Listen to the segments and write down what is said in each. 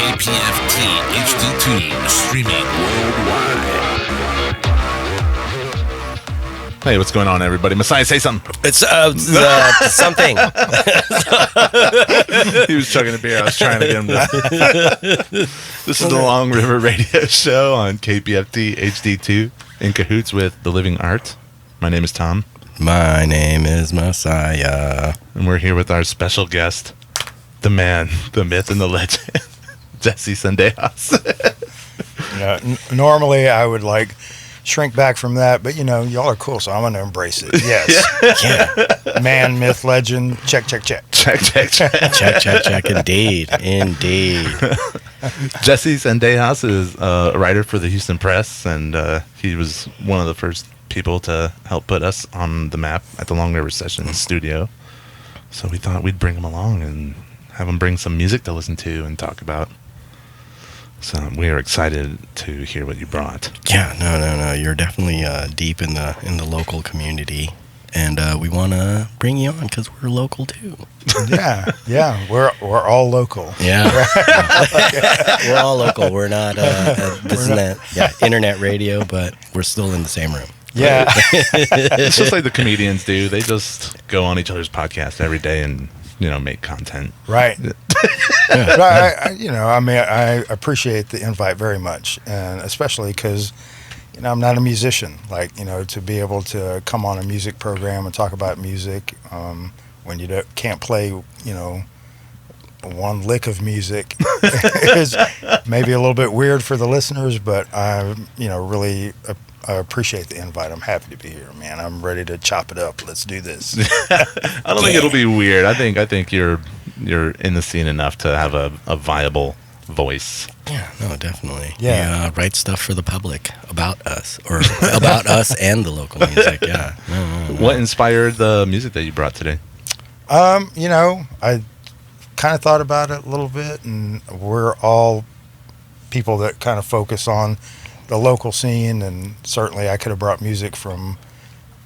KPFT HD2, streaming worldwide. Hey, what's going on, everybody? Messiah, say something. It's something. He was chugging a beer. I was trying to get him to. This is the Long River Radio Show on KPFT HD2 in cahoots with The Living Art. My name is Tom. My name is Messiah. And we're here with our special guest, the man, the myth, and the legend, Jesse Sendejas. Normally I would shrink back from that, but y'all are cool, so I'm going to embrace it. Yes. Yeah. Man, myth, legend, check. Check. Check. Indeed. Jesse Sendejas is a writer for the Houston Press, and he was one of the first people to help put us on the map at the Long River Sessions studio. So we thought we'd bring him along and have him bring some music to listen to and talk about. So we are excited to hear what you brought. Yeah, no. You're definitely deep in the local community, and we want to bring you on because we're local too. Yeah, we're all local. Yeah, we're all local. We're not internet radio, but we're still in the same room. Yeah, it's just like the comedians do. They just go on each other's podcast every day and make content. Right. But I appreciate the invite very much, and especially because I'm not a musician. To be able to come on a music program and talk about music when you can't play one lick of music is maybe a little bit weird for the listeners, but I really I appreciate the invite. I'm happy to be here, man. I'm ready to chop it up. Let's do this. I don't think it'll be weird. I think you're in the scene enough to have a viable voice. Yeah, no, definitely. Yeah. You write stuff for the public about us, or about us and the local music. Yeah. No. What inspired the music that you brought today? I kind of thought about it a little bit, and we're all people that kind of focus on the local scene, and certainly I could have brought music from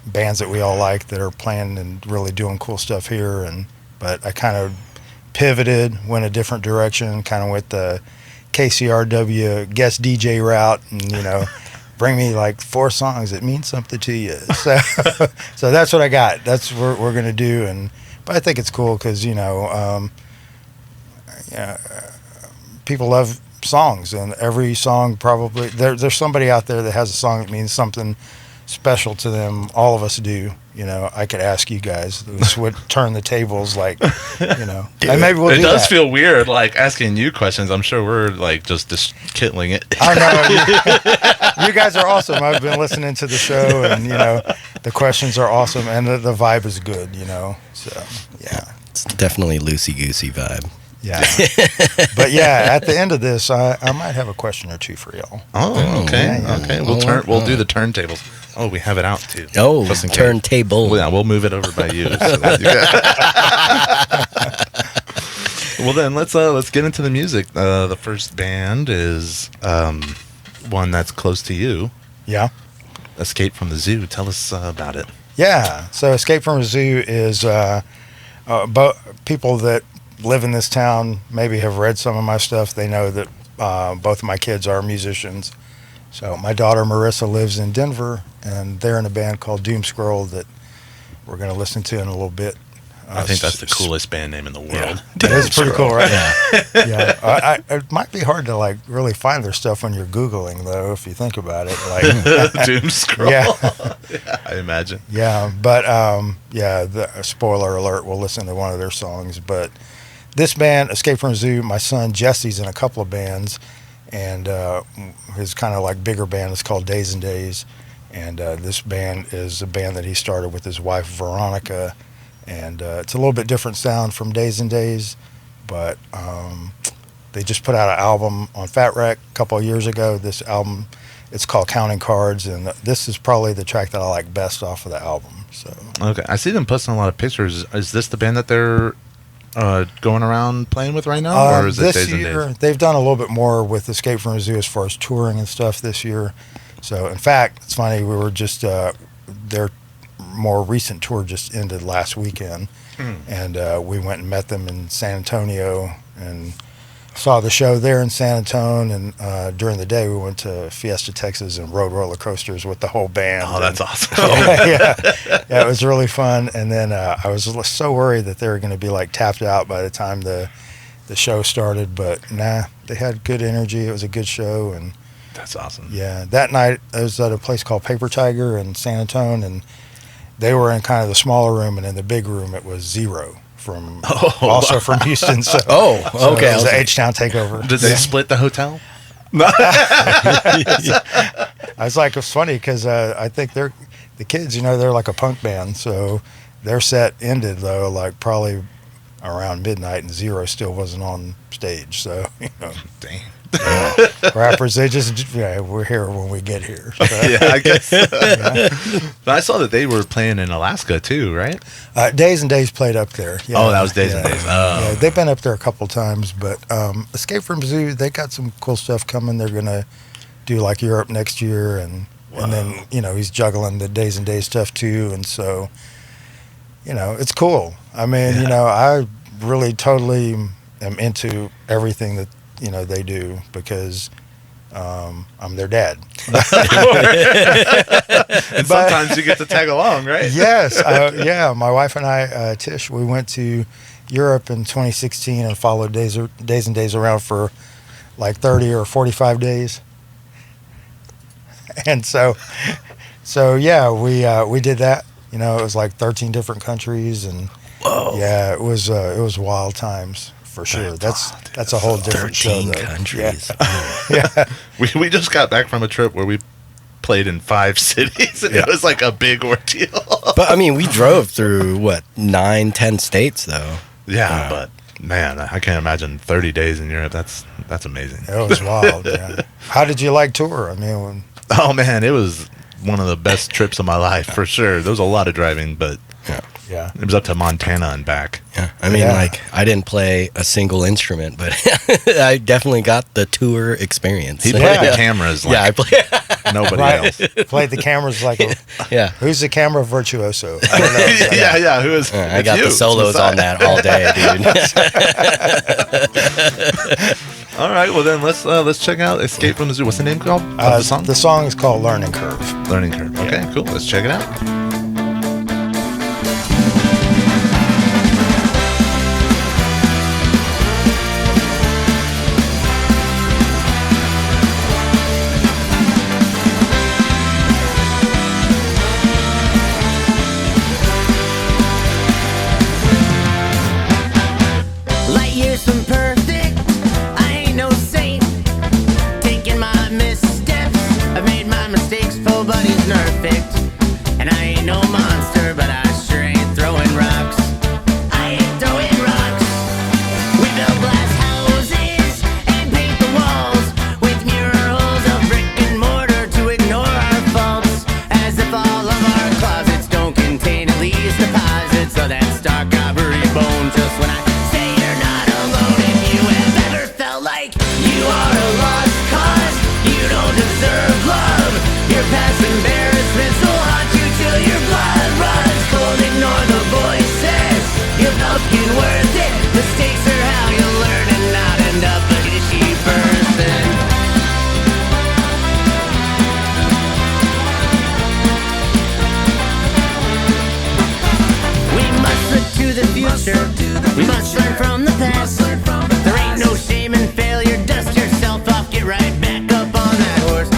bands that we all like that are playing and really doing cool stuff here, but I kind of pivoted, went a different direction, kind of went the KCRW guest DJ route, and bring me 4 songs that mean something to you. So that's what I got. That's what we're gonna do, but I think it's cool because people love songs, and every song probably there's somebody out there that has a song that means something special to them. All of us do. I could ask you guys. This would turn the tables, and maybe we'll do that. It does feel weird, asking you questions. I'm sure we're just kittling it. I know. You guys are awesome. I've been listening to the show, and the questions are awesome, and the vibe is good. So yeah, it's definitely loosey-goosey vibe. Yeah. But yeah, at the end of this, I might have a question or two for y'all. Oh, okay. Yeah. Okay. We'll do the turntables. Oh, we have it out too. Oh, turntable. Well, yeah, we'll move it over by you. Well, then let's get into the music. The first band is one that's close to you. Yeah. Escape from the Zoo. Tell us about it. Yeah. So Escape from the Zoo is people that live in this town maybe have read some of my stuff. They know that both of my kids are musicians. So my daughter Marissa lives in Denver, and they're in a band called Doom Scroll that we're going to listen to in a little bit. I think that's the coolest band name in the world. Yeah. It is pretty cool, right? Yeah. It might be hard to really find their stuff when you're Googling, though, if you think about it. Doom Scroll. Yeah. I imagine. Yeah, but spoiler alert, we'll listen to one of their songs. But this band, Escape from the Zoo, my son Jesse's in a couple of bands, and his kind of bigger band is called Days and Days, and this band is a band that he started with his wife Veronica, and it's a little bit different sound from Days and Days, but they just put out an album on Fat Wreck a couple of years ago. This album, it's called Counting Cards, and this is probably the track that I like best off of the album. So okay, I see them posting a lot of pictures. Is this the band that they're going around playing with right now, or is it Days and Days? They've done a little bit more with Escape from the Zoo as far as touring and stuff this year. So, in fact, it's funny, we were just their more recent tour just ended last weekend, and we went and met them in San Antonio, and saw the show there in San Antonio, and during the day we went to Fiesta, Texas, and rode roller coasters with the whole band. Oh, that's awesome. Yeah, it was really fun. And then I was so worried that they were going to be like tapped out by the time the show started, but nah, they had good energy. It was a good show, and that's awesome. Yeah, that night I was at a place called Paper Tiger in San Antonio, and they were in kind of the smaller room, and in the big room it was Zero from from Houston. So, okay. So it was an H-Town takeover. Did they split the hotel? I was like, it's funny because I think the kids, they're like a punk band, so their set ended though like probably around midnight, and Zero still wasn't on stage. So Dang. Rappers, they just we're here when we get here. So. Yeah, I guess. But I saw that they were playing in Alaska too, right? Days and Days played up there. Yeah. Oh, that was Days and Days. Oh. Yeah, they've been up there a couple times, but Escape from Zoo, they got some cool stuff coming. They're gonna do like Europe next year, and then he's juggling the Days and Days stuff too, and so it's cool. I mean, I really totally am into everything that they do because I'm their dad. And sometimes you get to tag along, right? Yes. My wife and I, Tish, we went to Europe in 2016 and followed Days and Days around for like 30 or 45 days. And so yeah, we did that. It was like 13 different countries, and yeah, it was wild times. For sure, that's a whole different show. 13 countries. Yeah. We just got back from a trip where we played in 5 cities, and it was like a big ordeal. But I mean, we drove through 9-10 states though. Yeah, but man, I can't imagine 30 days in Europe. That's amazing. It was wild. Yeah. How did you like tour? I mean, oh man, it was one of the best trips of my life for sure. There was a lot of driving, but yeah, it was up to Montana and back. Yeah, I mean, I didn't play a single instrument, but I definitely got the tour experience. He played the cameras like I played nobody else. Played the cameras like who's the camera virtuoso? I don't know. yeah. Who is? I got the solos on that all day, dude. All right, well then let's check out "Escape from the Zoo." What's the name called of the song? The song is called "Learning Curve." Learning Curve. Okay, cool. Let's check it out. We must learn from the past. There ain't no shame in failure. Dust yourself off, get right back up on that horse.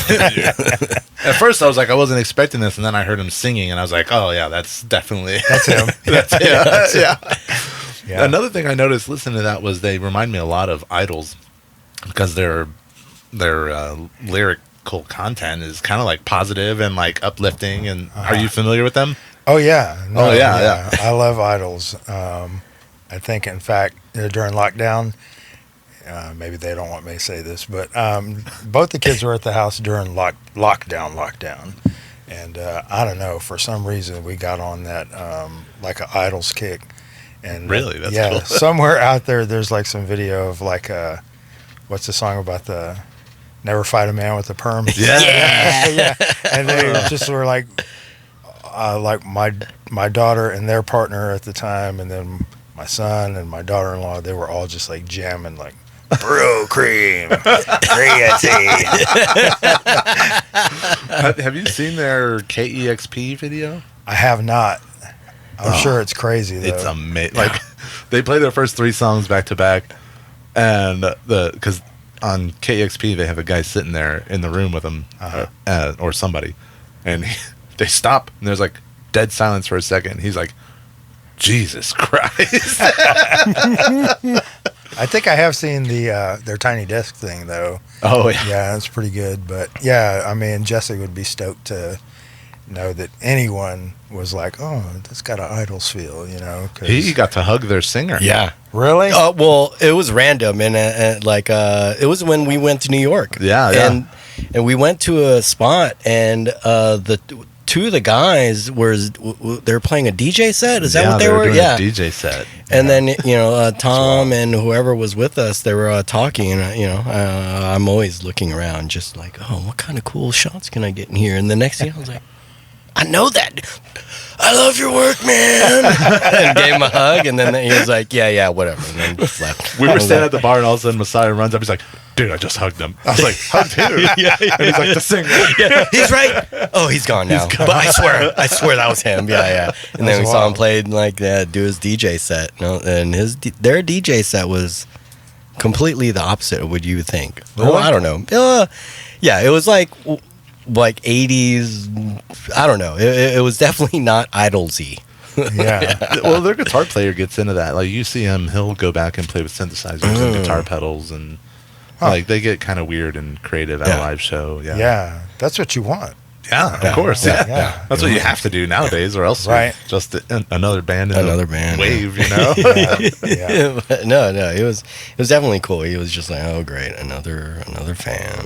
At first, I was like, I wasn't expecting this, and then I heard him singing, and I was like, oh yeah, that's definitely That's him. yeah. Another thing I noticed listening to that was they remind me a lot of Idols because their lyrical content is kind of like positive and like uplifting. And are you familiar with them? Oh yeah. Oh, yeah. I love Idols. I think, in fact, during lockdown, maybe they don't want me to say this, but both the kids were at the house during lockdown. And I don't know, for some reason we got on that like an Idols kick. And Really? That's cool. Somewhere out there's like some video of like what's the song about the never fight a man with a perm? Yeah. And they just were like my daughter and their partner at the time, and then my son and my daughter-in-law, they were all just like jamming like brew cream, creatine. Have you seen their KEXP video? I have not. I'm sure it's crazy though. It's amazing. Like they play their first 3 songs back to back, and because on KEXP they have a guy sitting there in the room with them, or somebody, and they stop and there's like dead silence for a second. He's like, Jesus Christ. I think I have seen their Tiny Desk thing though. Oh yeah. Yeah, that's pretty good. But yeah, I mean, Jesse would be stoked to know that anyone was like, oh, that's got an Idols feel, you know. 'Cause He got to hug their singer. Yeah. really? Well, it was random, and it was when we went to New York. Yeah. And we went to a spot, and the 2 of the guys they're playing a DJ set. Is that what they were? Doing Yeah, a DJ set. And then Tom and whoever was with us, they were talking, and I'm always looking around, just like, oh, what kind of cool shots can I get in here? And the next thing I was like, I know that. I love your work, man. And gave him a hug, and then he was like, yeah, whatever. And then just left. We were standing at the bar, and all of a sudden Messiah runs up. He's like, dude, I just hugged him. I was like, hugged who? Yeah. And he's like, the singer. Yeah, he's right. Oh, he's gone now. But I swear that was him. Yeah. And then we saw him play like do his DJ set. And their DJ set was completely the opposite of what you would think. Really? Well, I don't know. Yeah, it was like 80s. I don't know. It was definitely not Idolsy. Yeah. Well, their guitar player gets into that. Like, you see him, he'll go back and play with synthesizers and guitar pedals, and like they get kind of weird and creative at a live show. Yeah, that's what you want. Yeah, of course. Yeah. That's what you have to do nowadays, or else you're just another band in Another a band, wave, you know? Yeah. But no, it was definitely cool. He was just like, oh, great, another fan.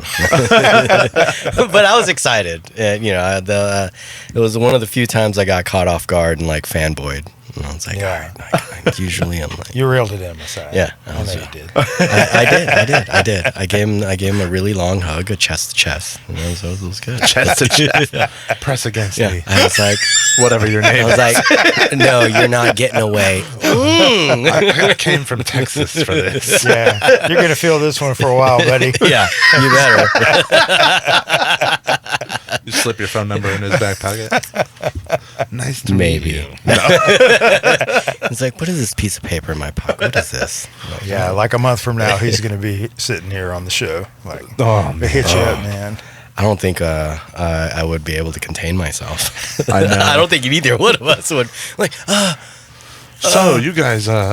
But I was excited. And, it was one of the few times I got caught off guard and like fanboyed. And I was like, all right, usually I'm like, You reeled it in, Messiah. yeah, I know you did. I did. I gave him a really long hug, a chest to chest. So it was good. Chest to chest. Press against me. I was like, Whatever your name I was like, no, you're not getting away. I came from Texas for this. Yeah, you're gonna feel this one for a while, buddy. Yeah, you better. You slip your phone number in his back pocket. Nice to meet Maybe. you. It's like, what is this piece of paper in my pocket? What is this? Yeah, like a month from now, he's gonna be sitting here on the show. Like, Oh, they hit you up, man. I don't think I would be able to contain myself. I know. I don't think either one of us would. Like, So you guys, they're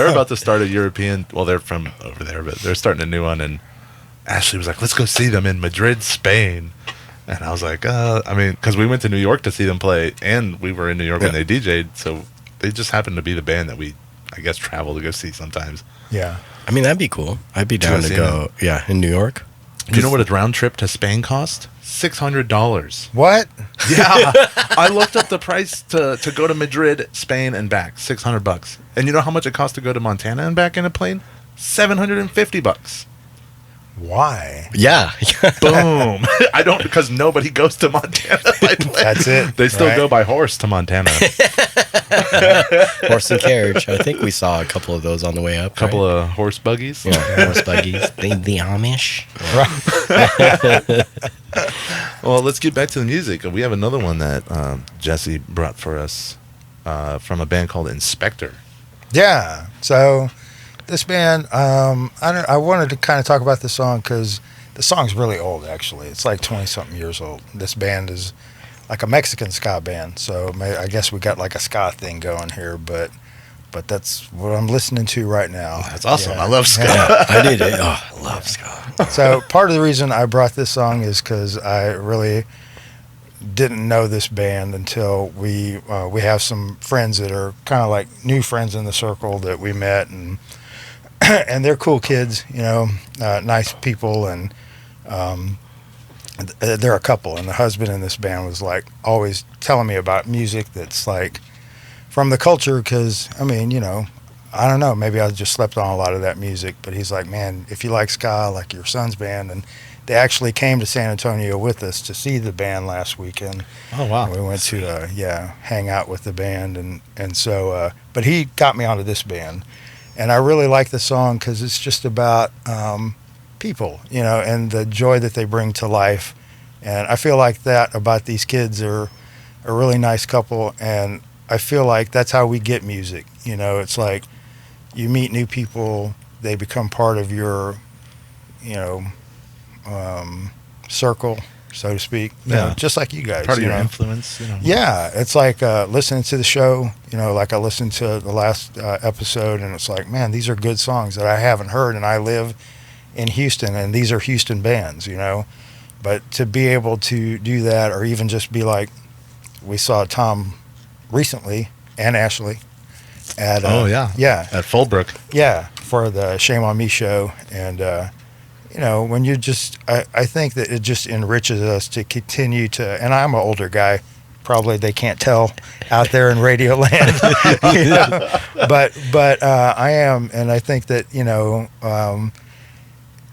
about to start a European. Well, they're from over there, but they're starting a new one. And Ashley was like, "Let's go see them in Madrid, Spain." And I was like, because we went to New York to see them play, and we were in New York when they DJ'd, so they just happened to be the band that we, I guess, travel to go see sometimes. Yeah. I mean, that'd be cool. I'd be down to see go. Yeah, in New York. Do you know what a round trip to Spain cost? $600. What? Yeah, I looked up the price to go to Madrid, Spain, and back. $600. And you know how much it cost to go to Montana and back in a plane? $750. Why? Yeah. Boom. I don't, because nobody goes to Montana by plane. That's it. They still right? go by horse to Montana. Horse and carriage. I think we saw a couple of those on the way up. Couple of horse buggies. Yeah, horse buggies. The Amish. Well, let's get back to the music. We have another one that Jesse brought for us from a band called Inspector. Yeah. So This band, I wanted to kind of talk about this song because the song's really old. Actually, it's like 20-something years old. This band is like a Mexican ska band, so I guess we got like a ska thing going here. But that's what I'm listening to right now. That's awesome. Yeah. I love ska. Yeah, I did it. Oh, I love ska. So part of the reason I brought this song is because I really didn't know this band until we have some friends that are kind of like new friends in the circle that we met, and and they're cool kids, nice people, and they're a couple, and the husband in this band was like always telling me about music that's like from the culture, because I mean, I don't know, maybe I just slept on a lot of that music, but he's like, man, if you like ska, like your son's band. And they actually came to San Antonio with us to see the band last weekend. Oh, wow. We went to hang out with the band, and so but he got me onto this band, and I really like the song because it's just about people, and the joy that they bring to life. And I feel like that about these kids. Are a really nice couple, and I feel like that's how we get music. It's like you meet new people, they become part of your, circle, so to speak. Just like you guys. Part of your influence. Yeah, it's like listening to the show. Like I listened to the last episode, and it's like, man, these are good songs that I haven't heard, and I live in Houston, and these are Houston bands. But to be able to do that, or even just be like, we saw Tom recently and Ashley at at Fullbrook, for the Shame on Me show. And when you just I think that it just enriches us to continue to, and I'm an older guy, probably they can't tell out there in radio land, but I am, and I think that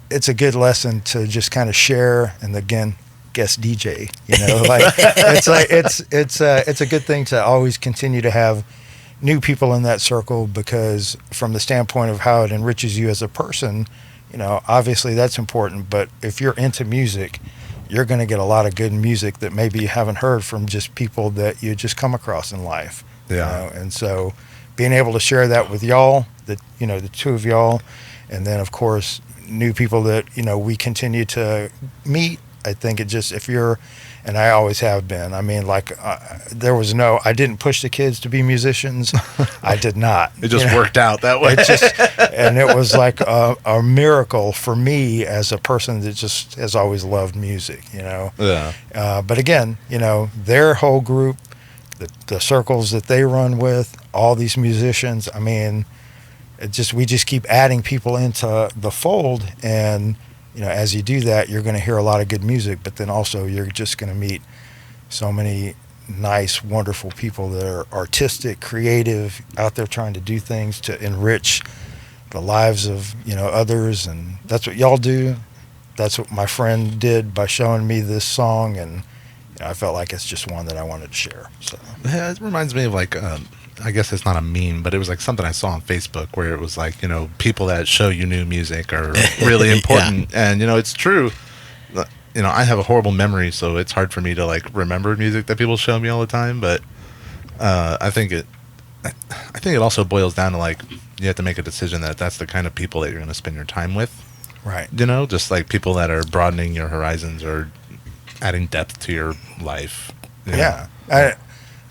it's a good lesson to just kind of share, and again, guest DJ, it's a good thing to always continue to have new people in that circle, because from the standpoint of how it enriches you as a person, obviously that's important. But if you're into music, you're going to get a lot of good music that maybe you haven't heard from just people that you just come across in life. And so being able to share that with y'all, the two of y'all, and then of course new people that we continue to meet. I think it just, if you're, and I always have been, I mean, like I didn't push the kids to be musicians. I did not. It just worked out that way. And it was like a miracle for me as a person that just has always loved music, But again, their whole group, the circles that they run with, all these musicians, I mean, we just keep adding people into the fold, and as you do that, you're going to hear a lot of good music, but then also you're just going to meet so many nice, wonderful people that are artistic, creative, out there trying to do things to enrich the lives of others. And that's what y'all do. That's what my friend did by showing me this song, and I felt like it's just one that I wanted to share. So yeah, it reminds me of like I guess it's not a meme, but it was like something I saw on Facebook where it was like, people that show you new music are really important. And, it's true. I have a horrible memory, so it's hard for me to like remember music that people show me all the time. But I think it also boils down to like, you have to make a decision that that's the kind of people that you're going to spend your time with. Right. Just like people that are broadening your horizons or adding depth to your life. Yeah.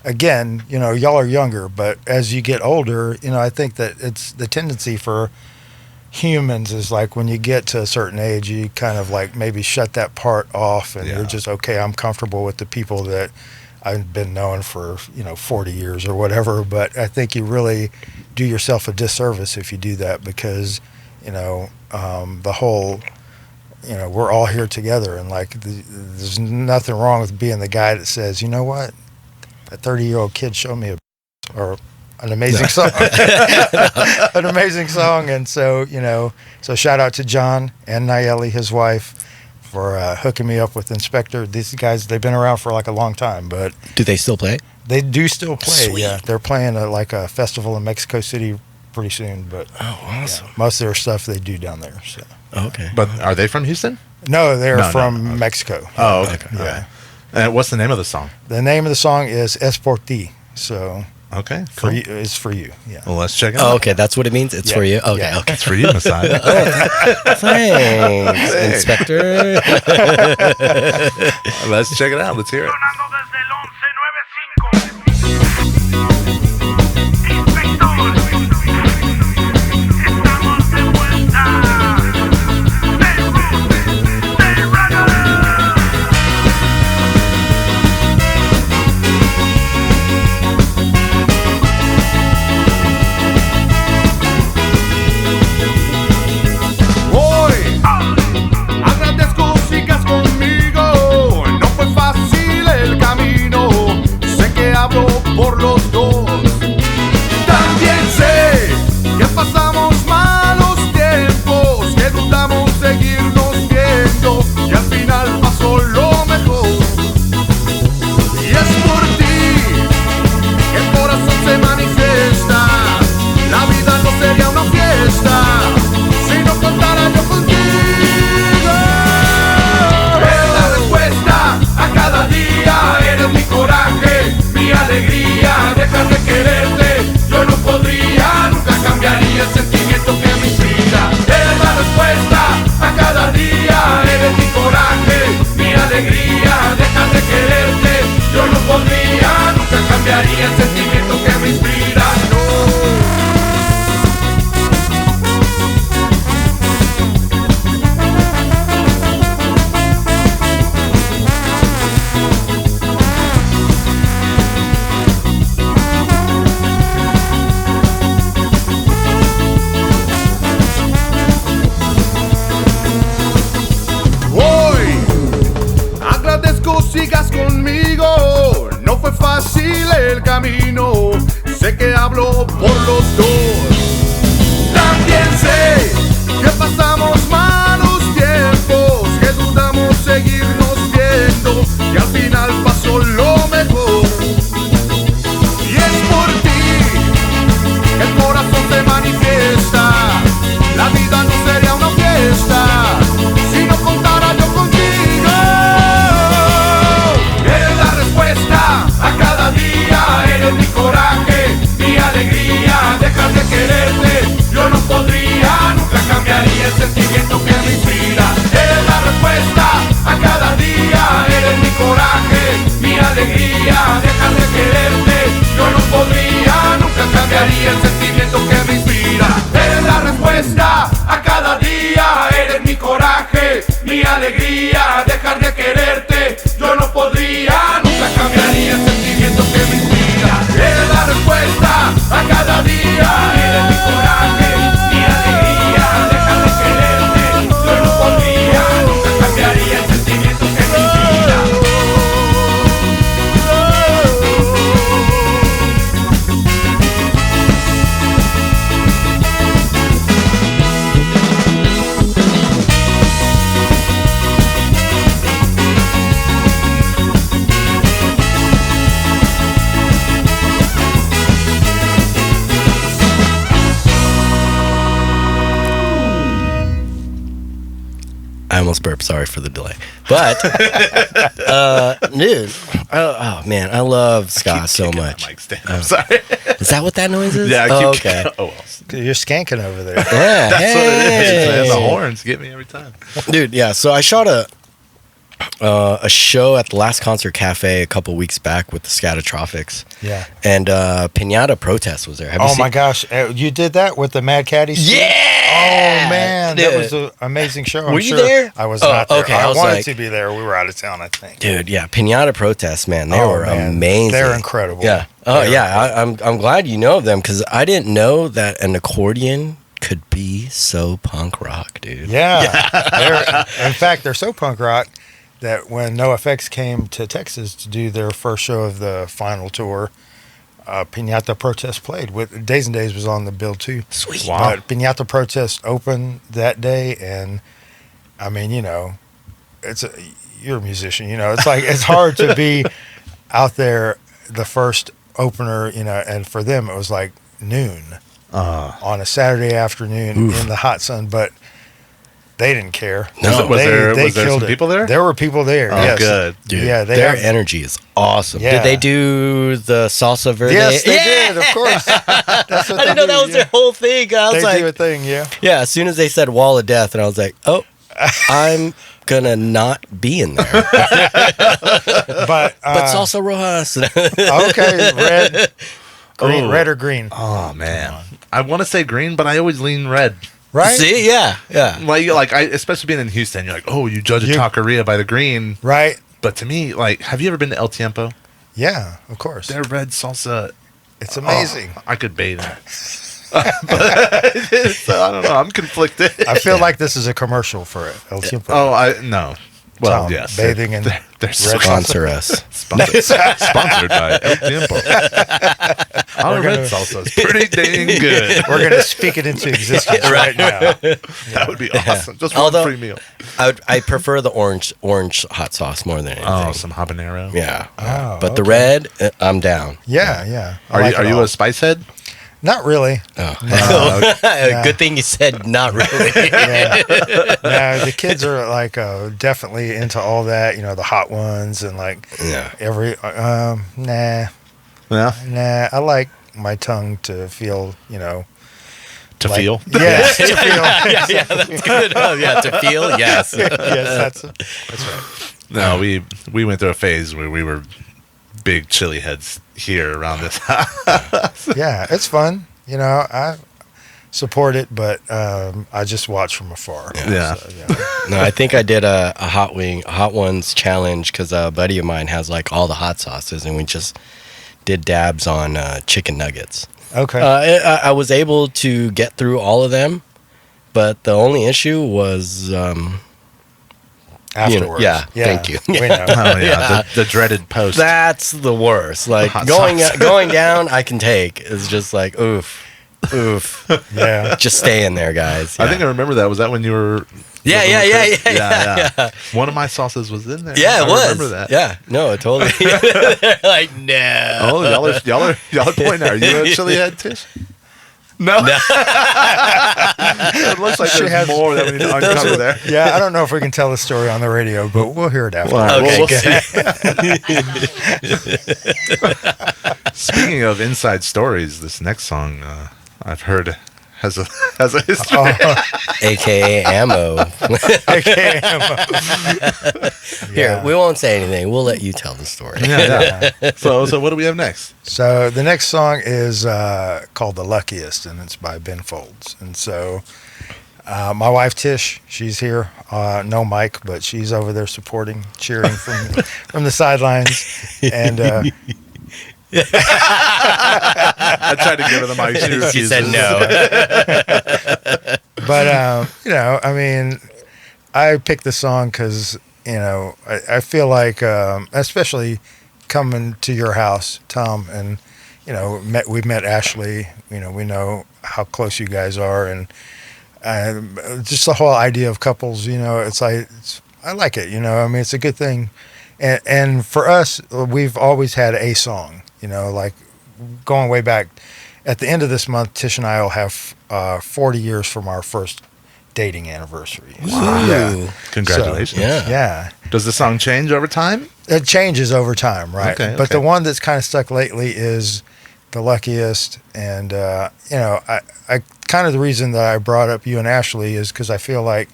Again, y'all are younger, but as you get older, I think that it's the tendency for humans is like when you get to a certain age, you kind of like maybe shut that part off, and you're just, okay, I'm comfortable with the people that I've been knowing for, 40 years or whatever. But I think you really do yourself a disservice if you do that, because, the whole, we're all here together, and like there's nothing wrong with being the guy that says, you know what? A 30-year-old kid showed me an amazing song, an amazing song. And so, so shout out to John and Nayeli, his wife, for hooking me up with Inspector. These guys, they've been around for like a long time, but Do they still play? they do still play. Sweet. Yeah, they're playing like a festival in Mexico City pretty soon. But Oh, awesome. most of their stuff they do down there. So Okay. But are they from Houston? no, they're No. from Mexico. Oh, okay. Yeah. And what's the name of the song? The name of the song is Es por ti. So Okay, For cool. you, it's for you. Yeah. Well, let's check it Oh, out. okay, that's what it means. It's Yeah, for you. Okay, yeah. okay. It's for you, Messiah. Thanks, Inspector. Let's check it out. Let's hear it. Sonando desde el 1195. Inspector, estamos de vuelta. Stay rooted, stay rugged. Hoy agradezco sigas conmigo. No fue fácil el camino. Sé que hablo por los dos. También sé que pasamos malos tiempos, que dudamos seguirnos viendo y al final pasó lo mejor. Y es por ti que el corazón se manifiesta. La vida no sería una fiesta si no contara yo contigo. Eres la respuesta a cada día, eres mi coraje, mi alegría. Dejar de quererte, yo no podría, nunca cambiaría el sentimiento que me inspira. Eres la respuesta a cada día, eres mi coraje, mi alegría. Dejar de quererte, yo no podría, nunca cambiaría el sentimiento que me inspira. No. Hoy agradezco sigas conmigo. No fue fácil el camino. Sé que hablo por los dos. También sé que pasamos malos tiempos, que dudamos seguirnos viendo y al final pasó lo mejor. Y es por ti que el corazón se manifiesta. La vida no sería una fiesta si no contara yo contigo. Eres la respuesta a cada día, eres mi coraje, mi alegría. Dejar de quererte, yo no podría, nunca cambiaría el sentimiento que me inspira. Eres la respuesta a cada día, eres mi coraje, mi alegría. Dejar de quererte, yo no podría, nunca cambiaría el sentimiento que me inspira. Eres la respuesta a cada día, eres mi coraje, mi alegría. Dejar de quererte, yo no podría, nunca cambiaría el sentimiento que me inspira. Eres la respuesta a cada día, eres mi coraje, mi alegría. Dejar de quererte, yo no podría, nunca cambiaría el sentimiento que me inspira. I almost burped. Sorry for the delay. But, dude, oh man, I love ska so Kicking much. that mic stand. I'm sorry. Is that what that noise is? Yeah, I Oh, keep okay. Oh, well. You're skanking over there. Yeah, That's what it is, man. The hey. horns get me every time. Dude, yeah. So I shot a show at the Last Concert Cafe a couple weeks back with the Scattertrophics. Yeah. And Pinata Protest was there. Have you Oh seen- my gosh, you did that with the Mad Caddies? Yeah. Oh man, that Dude. was an amazing show. I'm Were you sure. there? I was Oh, not there. okay, I I was wanted like- to be there. We were out of town, I think. Dude, yeah, Pinata Protest, man, they Oh, were man. amazing. They're incredible. Yeah. Oh They're yeah, I'm glad you know of them because I didn't know that an accordion could be so punk rock, dude. Yeah. In fact, they're so punk rock that when NoFX came to Texas to do their first show of the final tour, Pinata Protest played. With Days and Days was on the bill too. Sweet. Wow. But Pinata Protest opened that day, and I mean, you know, you're a musician, you know. It's like it's hard to be out there the first opener, you know, and for them it was like noon on a Saturday afternoon in the hot sun. But they didn't care. No. Was there they some killed it. people there? There were people there. Oh, yes. good. Dude, Yeah, they their have- energy is awesome. Yeah. Did they do the salsa verde? Yes, they Yeah! did. Of course. That's what I didn't know do, that was their whole thing. I was They like, do a thing. Yeah. yeah. As soon as they said "Wall of Death," and I was like, oh, I'm gonna not be in there. But But salsa rojas. okay, red, green, Oh. red or green, Oh man, I want to say green, but I always lean red. right? See, yeah. Like I, especially being in Houston, you're like, oh, you judge a taqueria by the green. Right. But to me, like, have you ever been to El Tiempo? Yeah, of course. Their red salsa, It's amazing. I could bathe in it. So, I don't know. I'm conflicted. I feel like this is a commercial for El Tiempo. Oh, I no. Well, Tom, yes. bathing in they're red Sponsor us. sponsored by El Tiempo. Our red salsa is pretty dang good. We're going to speak it into existence right now. That would be awesome. Just Although- one free meal. I prefer the orange hot sauce more than anything. Oh, some habanero. Yeah. Oh, But the red, I'm down. Yeah, yeah. I Are like you are it you all. a spice head? Not really. Oh. Good thing you said not really. Yeah. No, the kids are like definitely into all that, you know, the hot ones and like Yeah. every nah. Yeah. I like my tongue to feel, you know, To like, feel. Yeah, to feel. yeah, that's good. Oh, yeah, to feel, yes. Yes, that's right. No, we went through a phase where we were big chili heads here around this house. Yeah, it's fun. You know, I support it, but I just watch from afar. Yeah. So, yeah. No, I think I did a hot ones challenge because a buddy of mine has like all the hot sauces, and we just did dabs on chicken nuggets. Okay. I was able to get through all of them, but the only issue was Afterwards. thank you. We know. Oh yeah, Yeah. The dreaded post. that's the worst. Like Hot going sauce. going down, I can take. It's just like oof. Yeah. Just stay in there, guys. I think I remember that. Was that when you were? Yeah. One of my sauces was in there. Yeah, it I was. remember that. Yeah, no, totally. Like, no. Oh, y'all are pointing. Are you a chili head, Tish? No. It looks like She there's has- more that we need to uncover there. Yeah, I don't know if we can tell the story on the radio, but we'll hear it after. Well, Okay, we'll good. see. Speaking of inside stories, this next song I've heard has a history. AKA ammo. Okay. Here, we won't say anything. We'll let you tell the story. Yeah. So what do we have next? So the next song is called "The Luckiest," and it's by Ben Folds. And so my wife Tish, she's here. No mic, but she's over there supporting, cheering from the sidelines. And I tried to give her the mic. She said no. but you know, I mean, I picked the song because you know I feel like, especially coming to your house, Tom, and you know, we've met Ashley. You know, we know how close you guys are, and just the whole idea of couples. You know, I like it. You know, I mean, it's a good thing, and for us, we've always had a song. You know, like going way back. At the end of this month, Tish and I will have 40 years from our first dating anniversary. So, yeah. Congratulations. Yeah. Yeah. Does the song change over time? It changes over time, right? Okay, But okay. the one that's kind of stuck lately is The Luckiest. And, you know, I kind of the reason that I brought up you and Ashley is because I feel like,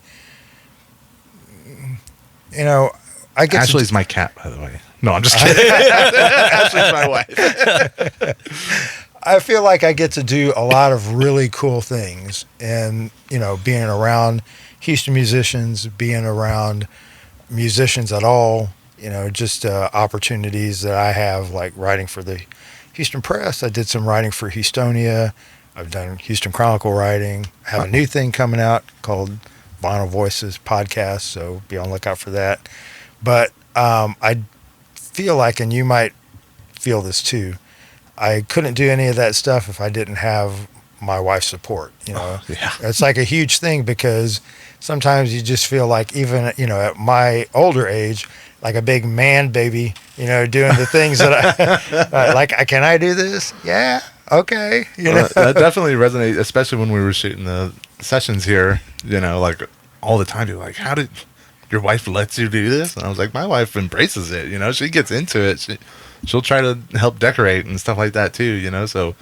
you know, I get Ashley's my cat, by the way. No, I'm just kidding. Ashley's my wife. I feel like I get to do a lot of really cool things, and you know, being around Houston musicians, being around musicians at all, you know, just opportunities that I have, like writing for the Houston Press. I did some writing for Houstonia. I've done Houston Chronicle writing. I have a new thing coming out called Vinyl Voices podcast, so be on the lookout for that. But I feel like, and you might feel this too, I couldn't do any of that stuff if I didn't have my wife's support. You know, yeah. It's like a huge thing because sometimes you just feel like, even, you know, at my older age, like a big man baby, you know, doing the things that I like. Can I do this? Yeah. Okay. You know. That definitely resonates, especially when we were shooting the sessions here. You know, like all the time. People are like, how did your wife let you do this? And I was like, my wife embraces it. You know, she gets into it. She'll try to help decorate and stuff like that too. You know, so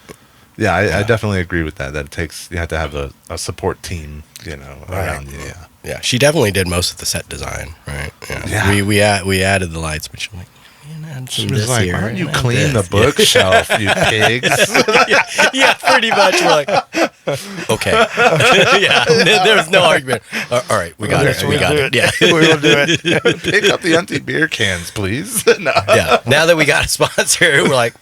yeah, I definitely agree with that. That it takes, you have to have a support team, you know, around you. Yeah. Yeah, she definitely did most of the set design, right? Yeah. We added the lights, but she's like, man, add She some was this like, here, why don't you add clean this." the bookshelf, you pigs? Yeah, pretty much. We're like, okay. Yeah, there was no argument. All right, we got it. We got it. Yeah. We will do it. Pick up the empty beer cans, please. No. Yeah. Now that we got a sponsor, we're like,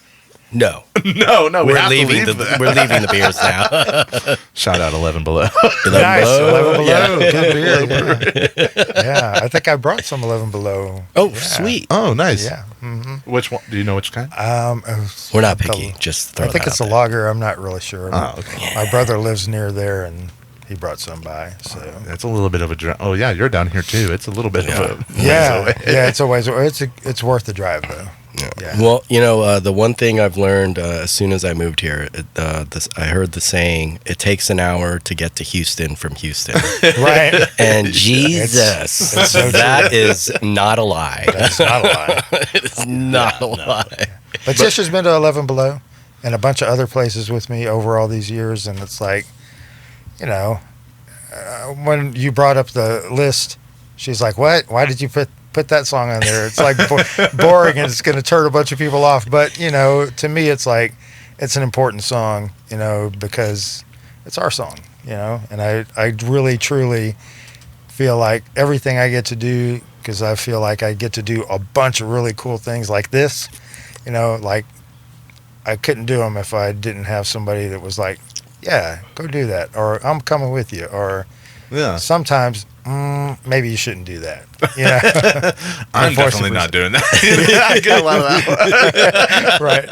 no. No, we We're have leaving to leave that. we're leaving the beers now. Shout out 11 Below. Nice, 11 Below. Yeah. Good beer. Yeah, I think I brought some 11 Below. Oh, Yeah. sweet. Oh, nice. Yeah. Which one? Do you know which kind? We're not picky. Just throw I think that it's out a there. lager. I'm not really sure. Oh, okay. My brother lives near there, and he brought some by. So That's a little bit of a drive. Oh, yeah, you're down here too. It's a little bit of a yeah, ways away. yeah, it's a ways away. It's worth the drive though. Yeah. Well, you know, the one thing I've learned as soon as I moved here, I heard the saying, it takes an hour to get to Houston from Houston. Right. And Jesus, it's so that is not a lie. That's not a lie. It is not a lie. But Tish has been to 11 Below and a bunch of other places with me over all these years, and it's like, you know, when you brought up the list, she's like, "What? Why did you put that song on there? It's like boring, and it's going to turn a bunch of people off." But you know, to me, it's like it's an important song, you know, because it's our song, you know, and I really truly feel like everything I get to do, because I feel like I get to do a bunch of really cool things like this, you know, like I couldn't do them if I didn't have somebody that was like, yeah, go do that, or I'm coming with you, or Yeah. sometimes maybe you shouldn't do that. Yeah, I'm definitely not doing that. I get a lot of that. right.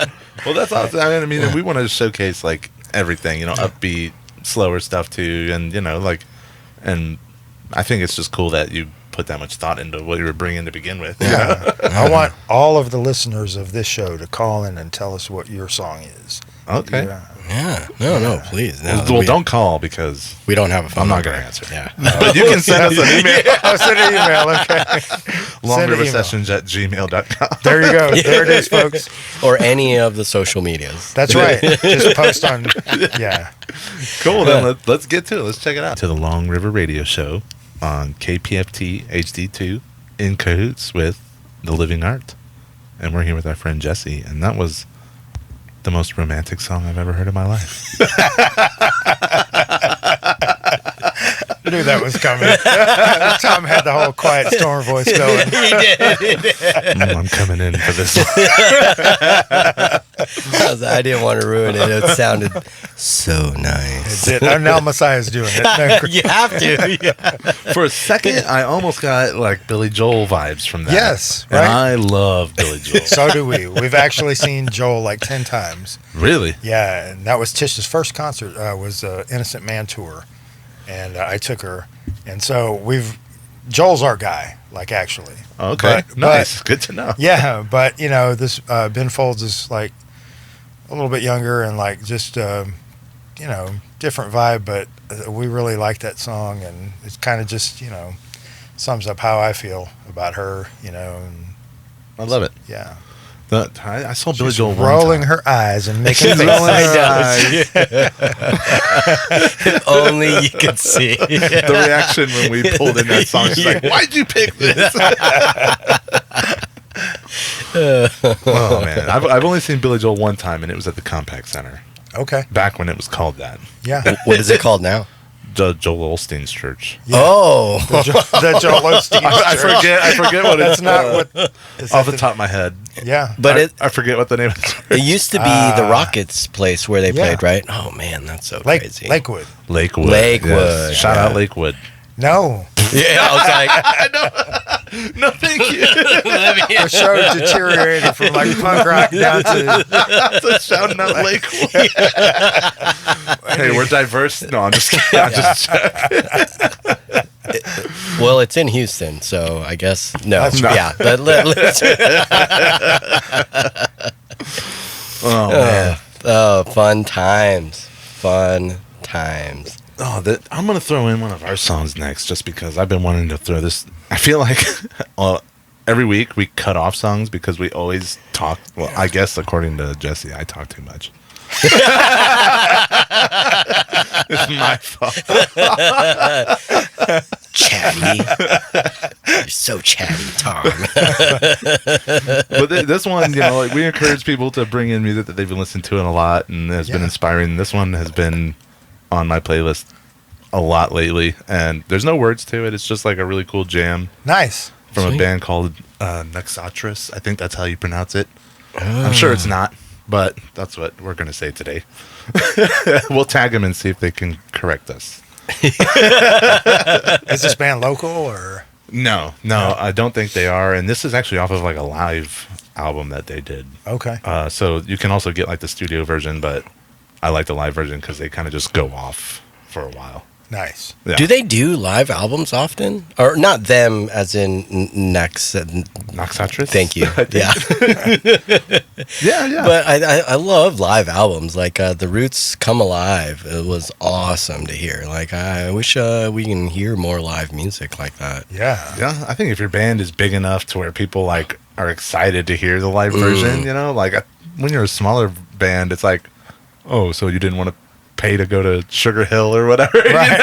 Well, that's awesome. I mean, we want to showcase like everything, you know, upbeat, slower stuff too, and you know, like, and I think it's just cool that you put that much thought into what you were bringing to begin with. Yeah, I want all of the listeners of this show to call in and tell us what your song is. Okay. Yeah. Yeah. No, please. No, Well, don't call because we don't have a phone I'm not number. going to answer. Yeah. But you can send us an email. I'll send an email. Okay. Send an email. longriversessions@gmail.com. There you go. There it is, folks. Or any of the social medias. That's right. Just post on. Yeah. Cool. Then let's get to it. Let's check it out. To the Long River Radio Show on KPFT HD2 in cahoots with The Living Art. And we're here with our friend Jesse. And that was the most romantic song I've ever heard in my life. I knew that was coming. Tom had the whole Quiet Storm voice going. He did. I'm coming in for this one. I didn't want to ruin it. It sounded so nice. It did. Oh, now Messiah's doing it. No, You have to. Yeah. For a second, I almost got like Billy Joel vibes from that. Yes, And right? I love Billy Joel. so do we. We've actually seen Joel like 10 times. Really? Yeah, and that was Tish's first concert. Was Innocent Man tour, and I took her, and so Joel's our guy, like actually. Okay. But- Nice. Good to know. Yeah, but you know this Ben Folds is like a little bit younger and like just you know, different vibe, but we really like that song, and it's kind of just, you know, sums up how I feel about her, you know, and I love it. yeah. I saw Billy She's Joel one rolling time. her eyes and making She's faces. rolling her eyes. If only you could see. The reaction when we pulled in that song, she's like, "Why'd you pick this?" Oh man, I've only seen Billy Joel one time, and it was at the Compact Center Okay. back when it was called that. Yeah. What is it called now? Joel Osteen's church. Oh. The Joel Osteen. I forget what That's it's not what. Is off that the top of my head. Yeah. But I forget what the name of the church. it used to be the Rockets place where they yeah. played, right? Oh, man, that's so crazy. Lakewood. Lakewood. Lakewood, Yes. Shout yeah. out Lakewood. No. Yeah, I was like, No, thank you. The show deteriorated from like punk rock down to. So shouting out Lakewood. Hey, we're diverse. No, I'm just kidding. I'm just well, it's in Houston, so I guess no. That's right. Yeah, but let's. Oh man. Oh, fun times. I'm gonna throw in one of our songs next, just because I've been wanting to throw this. I feel like every week we cut off songs because we always talk. Well, I guess according to Jesse, I talk too much. It's my fault. Chatty. You're so chatty, Tom. But this one, like, we encourage people to bring in music that they've been listening to a lot and has been inspiring. This one has been on my playlist a lot lately, and there's no words to it. It's just like a really cool jam Nice. from a band called Naxatras. I think that's how you pronounce it. I'm sure it's not, but that's what we're going to say today. We'll tag them and see if they can correct us. Is this band local or? No, I don't think they are. And this is actually off of like a live album that they did. Okay. So you can also get like the studio version, but I like the live version because they kind of just go off for a while. Nice. Yeah. Do they do live albums often? Or not them as in Naxatras? Thank you. Yeah. Yeah. But I love live albums. Like The Roots Come Alive. It was awesome to hear. Like I wish we can hear more live music like that. Yeah. Yeah, I think if your band is big enough to where people like are excited to hear the live version, like when you're a smaller band, it's like, oh, so you didn't want to pay to go to Sugar Hill or whatever. Right.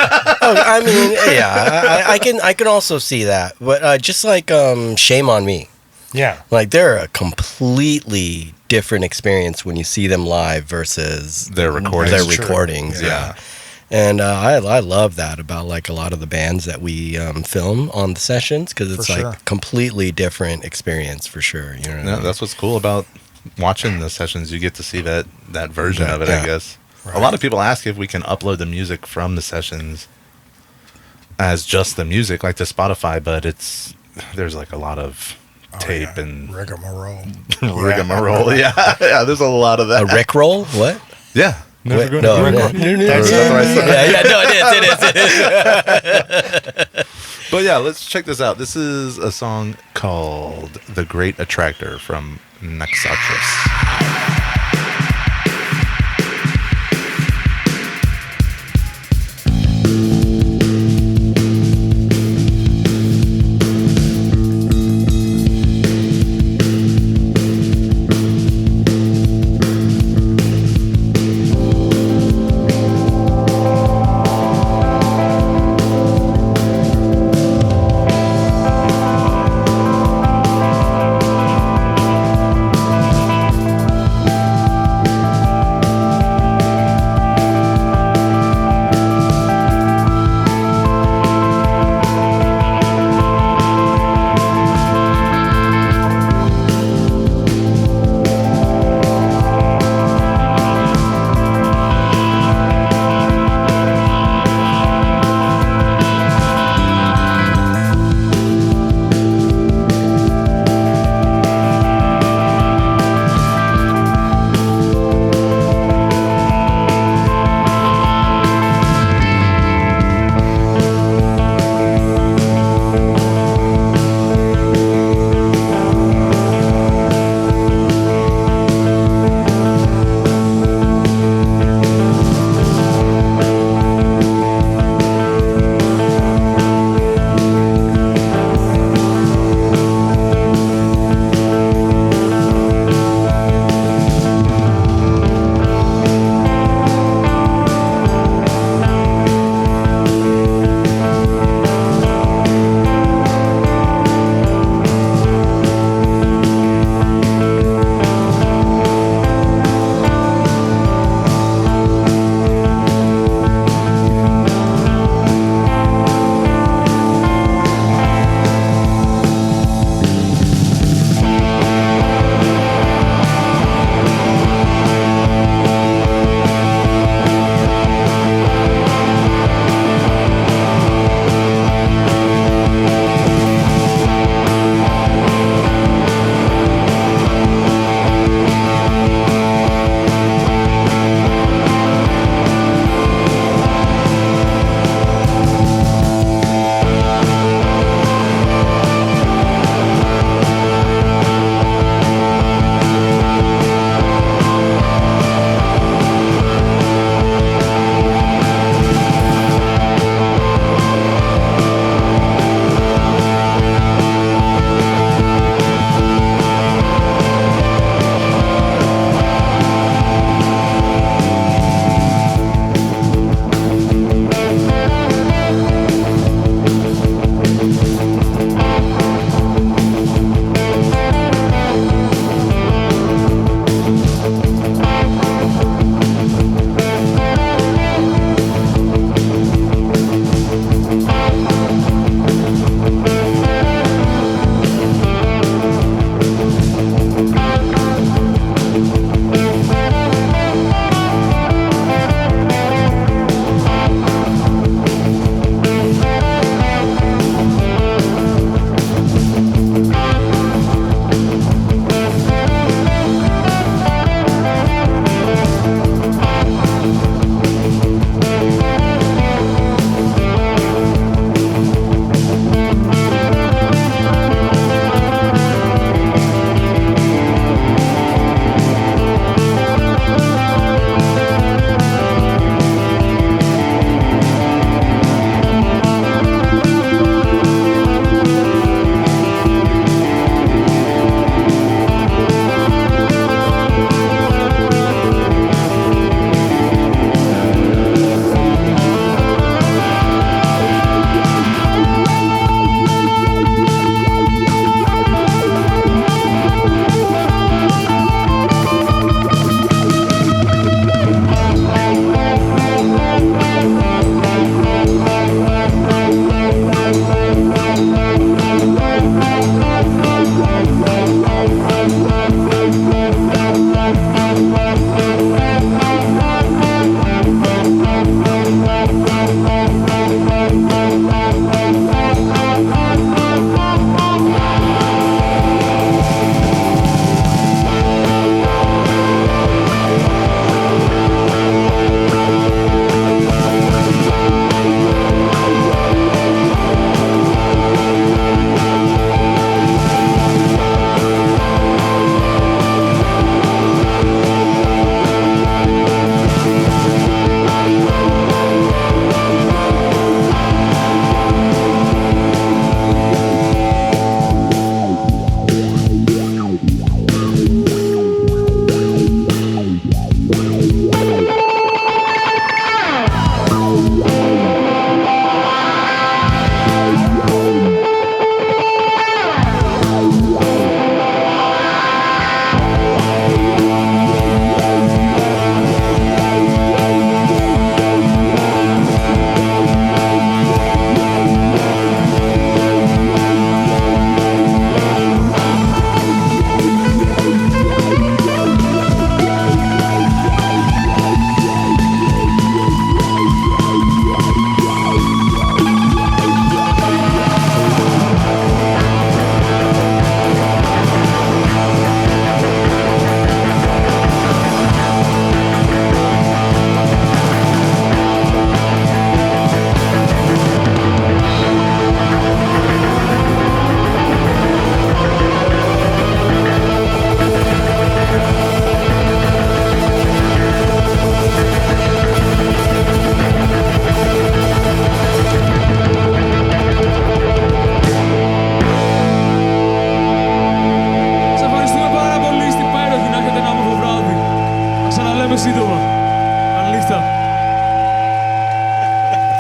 Oh, I mean, yeah, I can also see that. But just like Shame on Me. Yeah. Like they're a completely different experience when you see them live versus Their recordings. Their That's true. recordings, yeah. And I love that about like a lot of the bands that we film on the sessions, because it's For like sure. completely different experience for sure. You know what I Yeah, mean? that's what's cool about watching the sessions. You get to see that version of it, Yeah. I guess. Right. A lot of people ask if we can upload the music from the sessions as just the music, like to Spotify, but there's like a lot of tape and rigmarole. rigmarole. Yeah, there's a lot of that. A Rickroll? What? Yeah. Wait, no, That's what I said. yeah, no, it is. But yeah, let's check this out. This is a song called The Great Attractor from Naxatras.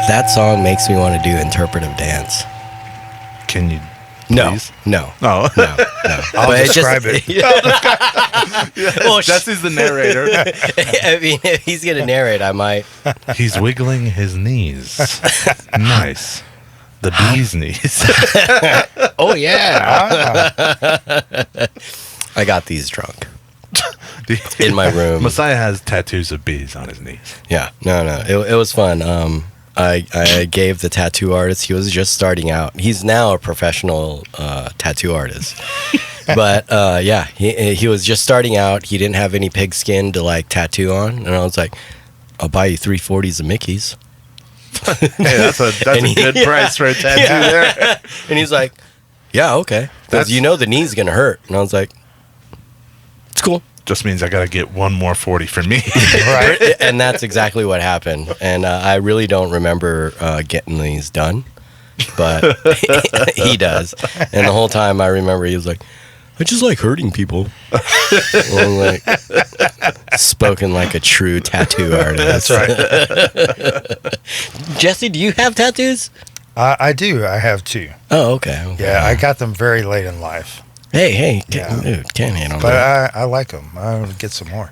That song makes me want to do interpretive dance. Can you? No, Please? no, Oh, no. I'll But it's describe it. Well, Jesse's the narrator. I mean, if he's gonna narrate, I might. He's wiggling his knees. Nice. The bee's knees. Oh yeah. I got these drunk in my room. Messiah has tattoos of bees on his knees. Yeah, no. It was fun. I gave the tattoo artist. He was just starting out. He's now a professional tattoo artist. But yeah, he was just starting out. He didn't have any pigskin to like tattoo on, and I was like, "I'll buy you 340s of Mickey's." Hey, that's a good price for a tattoo there. And he's like, "Yeah, okay." Because you know the knee's gonna hurt, and I was like, "It's cool." Just means I gotta get one more 40 for me. Right. And that's exactly what happened. And I really don't remember getting these done, but he does. And the whole time I remember he was like, "I just like hurting people." And I'm like, spoken like a true tattoo artist. That's right. Jesse, do you have tattoos? I do. I have 2. Oh, okay. Yeah, I got them very late in life. Hey, Yeah. dude, can't handle But that. I like them. I want to get some more.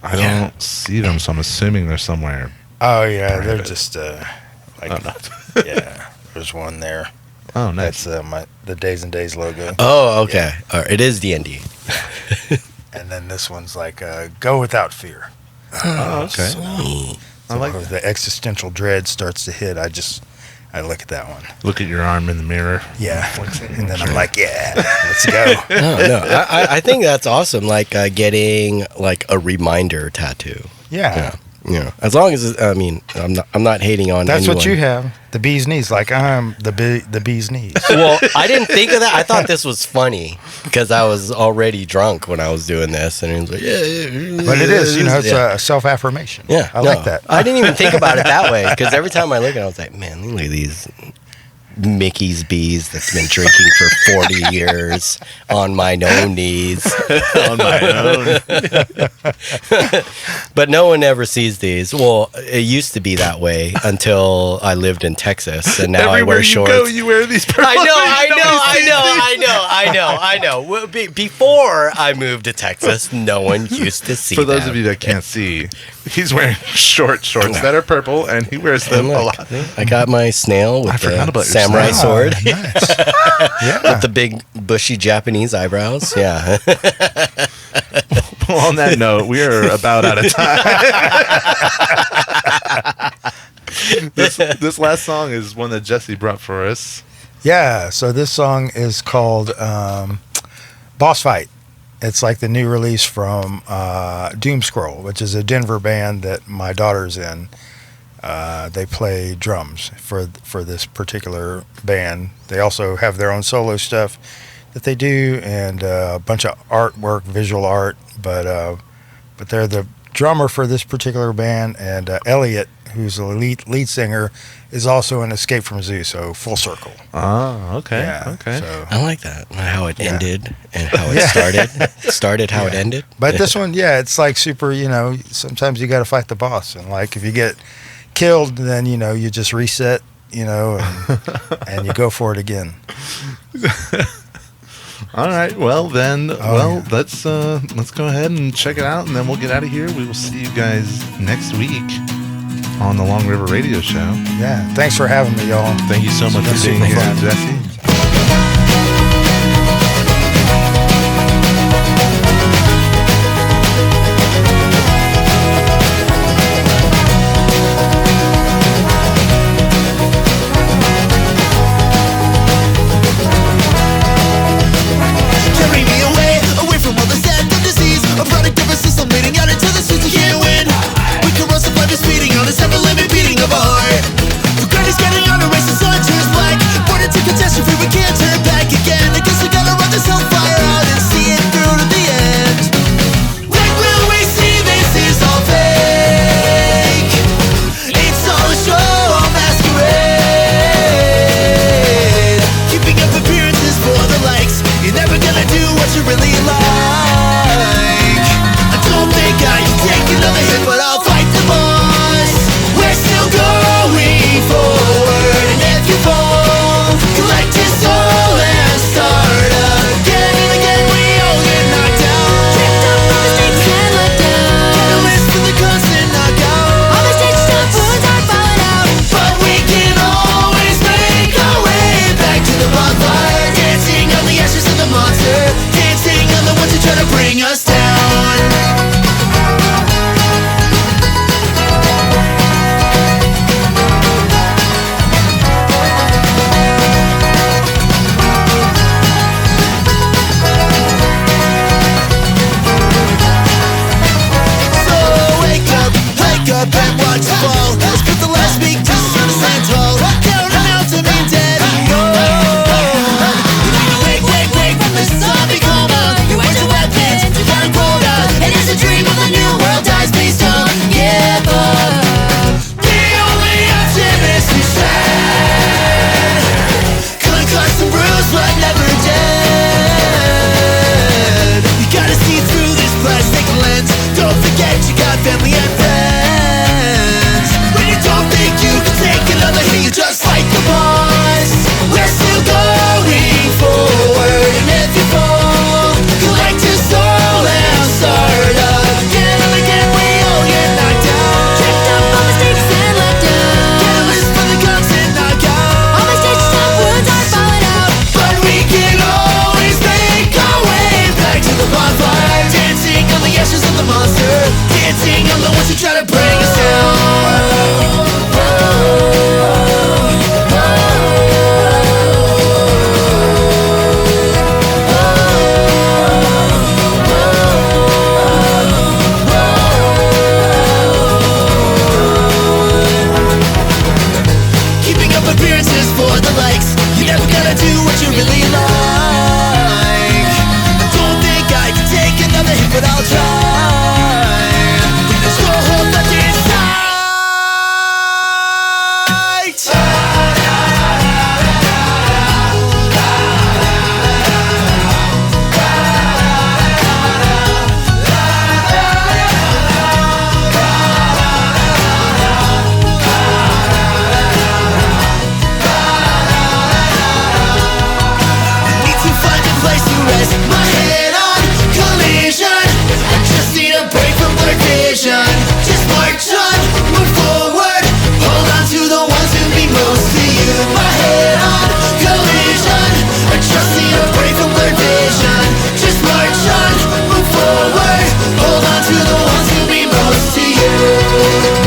I don't see them, so I'm assuming they're somewhere. Oh, yeah. They're Private. just, like, Oh, no. yeah. There's one there. Oh, nice. That's the Days and Days logo. Oh, okay. It is D&D. And then this one's like, Go Without Fear. Oh, okay. Sweet. I like So the existential dread starts to hit. I look at that one. Look at your arm in the mirror. Yeah. And then I'm like, yeah, let's go. No. I think that's awesome. Like getting like a reminder tattoo. Yeah. Yeah. As long as I'm not hating on. That's what anyone. you have. The bee's knees. Like I'm the bee's knees. Well, I didn't think of that. I thought this was funny because I was already drunk when I was doing this, and he was like, "Yeah." But it is, it's yeah. a self-affirmation. Yeah, I like that. I didn't even think about it that way because every time I look at it, I was like, "Man, look at these Mickey's bees that's been drinking for 40 years on my own knees." On my own. But no one ever sees these. Well, it used to be that way until I lived in Texas, and now Everywhere I wear you shorts. go, you wear these purple. I know. Well, before I moved to Texas, no one used to see For those them. of you that can't see, he's wearing shorts that are purple, and he wears them And a look, lot. I got my snail with forgot the about your samurai snail. sword. Nice. Yeah. With the big bushy Japanese eyebrows. Yeah. Well, on that note, we are about out of time. This last song is one that Jesse brought for us. Yeah. So this song is called Boss Fight. It's like the new release from Doom Scroll, which is a Denver band that my daughter's in. They play drums for this particular band. They also have their own solo stuff that they do, and a bunch of artwork, visual art. But they're the drummer for this particular band, and Elliot, who's the lead singer, is also in Escape from Zoo. So full circle. Oh, okay. Yeah. Okay. So, I like that. How it Yeah. ended and how it Yeah. started. Started how it ended. but this one, yeah, it's like super. Sometimes you got to fight the boss, and like if you get killed, then you just reset, and you go for it again. All right. Well, then, yeah. let's go ahead and check it out, and then we'll get out of here. We will see you guys next week on the Long River Radio Show. Yeah, thanks for having me, y'all. Thank you so much It's for been being super here, fun. Jesse. Carry me away from all the sad disease. A product of a system leading out into the streets. You can't win. We can run some life is beating on this ever-living beating of a heart. The ground is getting on a race, the sun turns black. Born into catastrophe, we can't turn back. Oh,